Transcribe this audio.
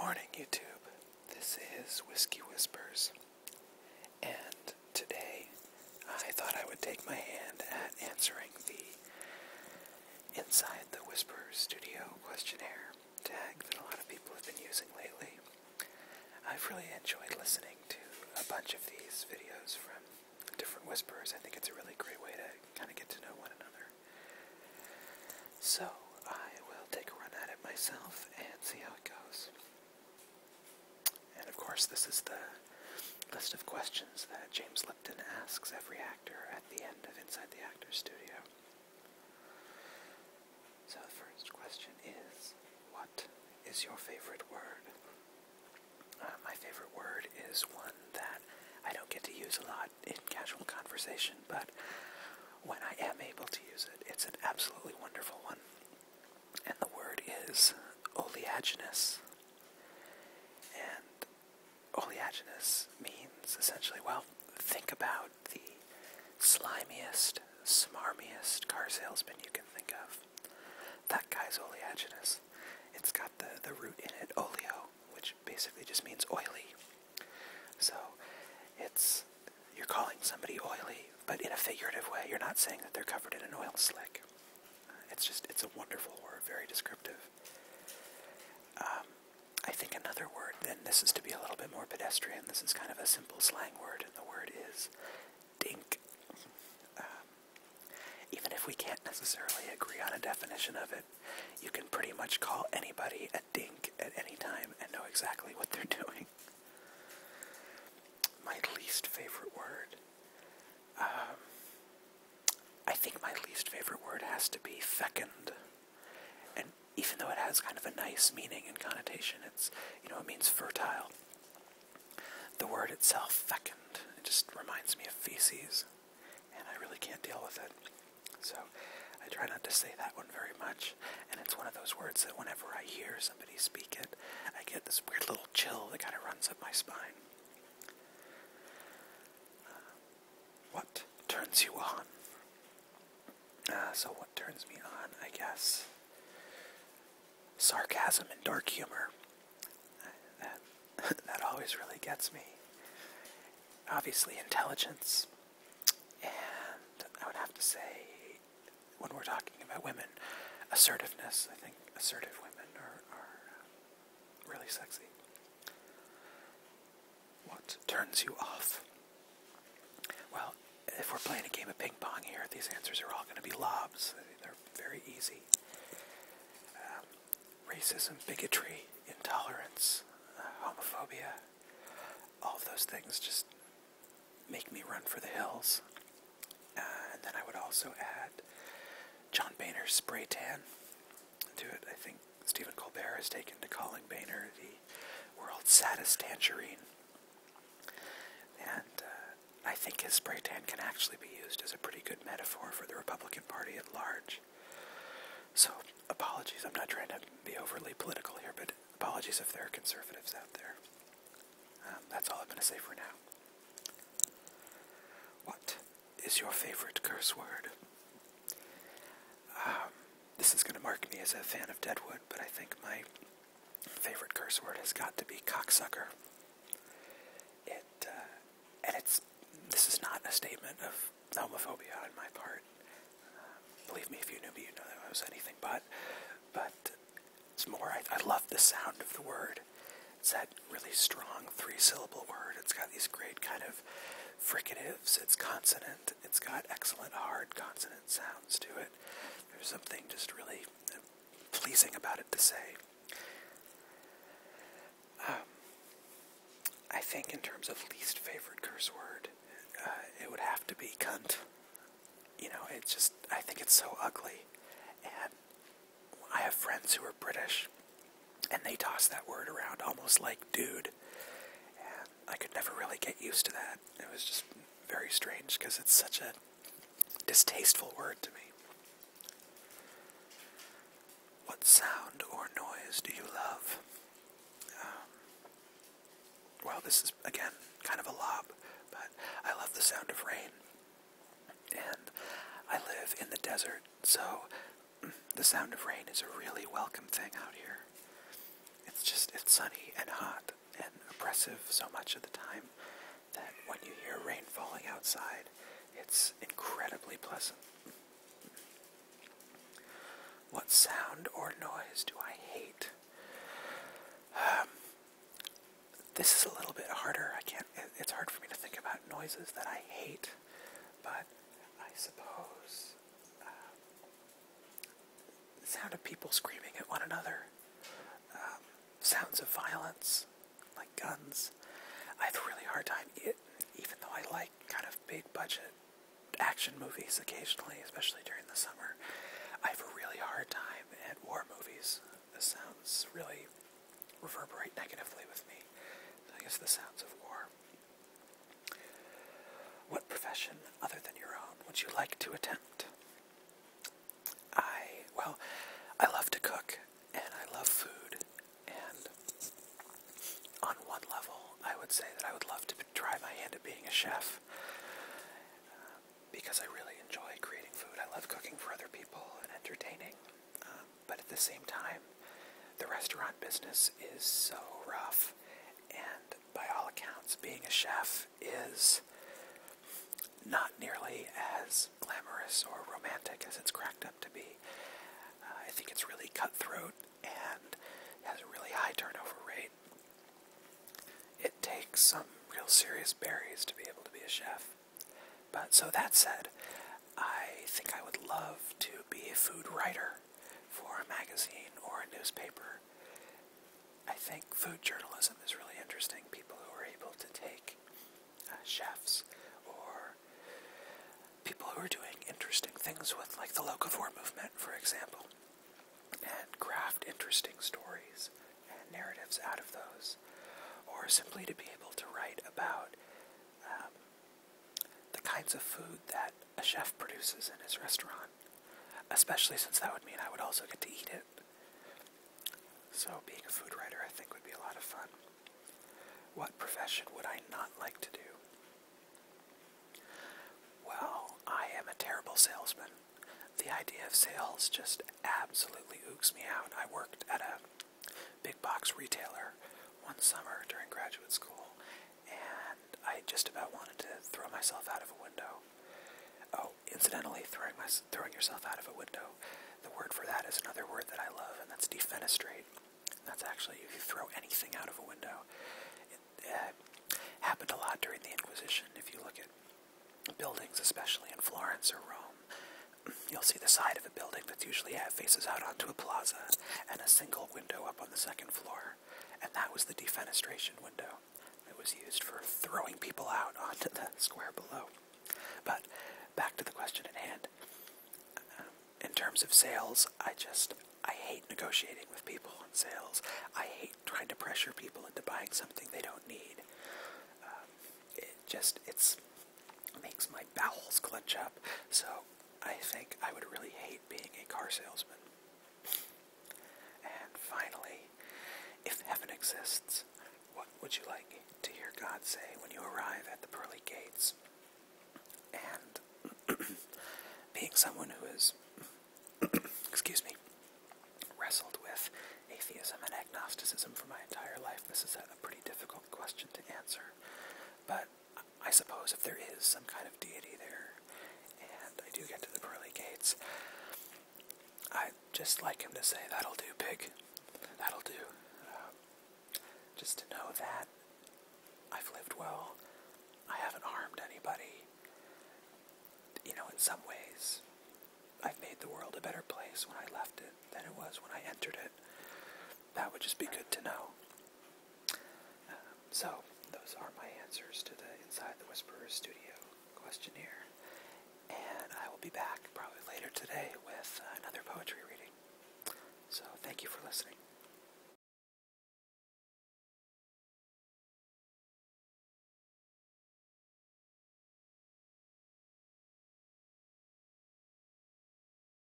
morning, YouTube. This is Whiskey Whispers, and today I thought I would take my hand at answering the Inside the Whisper Studio questionnaire tag that a lot of people have been using lately. I've really enjoyed listening to a bunch of these videos from different whisperers. I think it's a really great way to kind of get to know one another. So I will take a run at it myself and see how it goes. And of course, this is the list of questions that James Lipton asks every actor at the end of Inside the Actor's Studio. So the first question is, what is your favorite word? My favorite word is one that I don't get to use a lot in casual conversation, but when I am able to use it, it's an absolutely wonderful one. And the word is oleaginous. And oleaginous means essentially, well, think about the slimiest, smarmiest car salesman you can think of. That guy's oleaginous. It's got the root in it, oleo, which basically just means oily. So you're calling somebody oily, but in a figurative way. You're not saying that they're covered in an oil slick. It's a wonderful word, very descriptive. I think another word, then this is to be a little bit more pedestrian, this is kind of a simple slang word, and the word is dink. Even if we can't necessarily agree on a definition of it, you can pretty much call anybody a dink at any time and know exactly what they're doing. My least favorite word, I think my least favorite word has to be fecund. And even though it has kind of a nice meaning and connotation, it means fertile. The word itself, fecund, it just reminds me of feces, and I really can't deal with it. So I try not to say that one very much, and it's one of those words that whenever I hear somebody speak it, I get this weird little chill that kind of runs up my spine. What turns you on? So what turns me on, I guess? Sarcasm and dark humor. That always really gets me. Obviously intelligence, and I would have to say, when we're talking about women, assertiveness. I think assertive women are really sexy. What turns you off? Well, if we're playing a game of ping pong here, these answers are all going to be lobs. They're very easy. Racism, bigotry, intolerance, homophobia, all of those things just make me run for the hills. And then I would also add John Boehner's spray tan to it. I think Stephen Colbert has taken to calling Boehner the world's saddest tangerine. And I think his spray tan can actually be used as a pretty good metaphor for the Republican Party at large. So, apologies, I'm not trying to be overly political here, but apologies if there are conservatives out there. That's all I'm going to say for now. What is your favorite curse word? This is going to mark me as a fan of Deadwood, but I think my favorite curse word has got to be cocksucker. This is not a statement of homophobia on my part. Believe me, if you knew me, you'd know that I was anything but it's more, I love the sound of the word. It's that really strong three-syllable word. It's got these great kind of fricatives. It's consonant. It's got excellent hard consonant sounds to it. There's something just really pleasing about it to say. I think in terms of least favorite curse word, it would have to be cunt. I think it's so ugly. And I have friends who are British, and they toss that word around almost like dude. And I could never really get used to that. It was just very strange, because it's such a distasteful word to me. What sound or noise do you love? Well, this is, again, kind of a lob, but I love the sound of rain. And I live in the desert, so the sound of rain is a really welcome thing out here. It's sunny and hot and oppressive so much of the time that when you hear rain falling outside, it's incredibly pleasant. What sound or noise do I hate? This is a little bit harder. It's hard for me to think about noises that I hate, but I suppose the sound of people screaming at one another, sounds of violence, like guns. I have a really hard time, even though I like kind of big budget action movies occasionally, especially during the summer. I have a really hard time at war movies. The sounds really reverberate negatively with me. I guess the sounds of war. What profession, other than your own, would you like to attempt? I love to cook, and I love food, and on one level, I would say that I would love to try my hand at being a chef, because I really enjoy creating food. I love cooking for other people and entertaining, but at the same time, the restaurant business is so rough, and by all accounts, being a chef is not nearly as glamorous or romantic as it's cracked up to be. I think it's really cutthroat and has a really high turnover rate. It takes some real serious berries to be able to be a chef. But so that said, I think I would love to be a food writer for a magazine or a newspaper. I think food journalism is really interesting. People who are able to take chefs or people who are doing interesting things with, like the locavore movement, for example, and craft interesting stories and narratives out of those, or simply to be able to write about the kinds of food that a chef produces in his restaurant, especially since that would mean I would also get to eat it. So being a food writer, I think, would be a lot of fun. What profession would I not like to do? Well, I am a terrible salesman. The idea of sales just absolutely ooks me out. I worked at a big box retailer one summer during graduate school, and I just about wanted to throw myself out of a window. Oh, incidentally, throwing yourself out of a window, the word for that is another word that I love, and that's defenestrate. That's actually if you throw anything out of a window. It happened a lot during the Inquisition. If you look at buildings, especially in Florence or Rome, you'll see the side of a building that usually faces out onto a plaza and a single window up on the second floor. And that was the defenestration window. It was used for throwing people out onto the square below. But back to the question at hand. In terms of sales, I hate negotiating with people in sales. I hate trying to pressure people into buying something they don't need. It makes my bowels clench up. So I think I would really hate being a car salesman. And finally, if heaven exists, what would you like to hear God say when you arrive at the pearly gates? And being someone who has, wrestled with atheism and agnosticism for my entire life, this is a pretty difficult question to answer. But I suppose if there is some kind of deity there, and I do get to the pearly gates, I'd just like him to say, "That'll do, pig. That'll do." Just to know that I've lived well, I haven't harmed anybody. In some ways, I've made the world a better place when I left it than it was when I entered it. That would just be good to know. So, those are my answers to the Inside the Whisperer Studio questionnaire. And I will be back probably later today with another poetry reading. So, thank you for listening.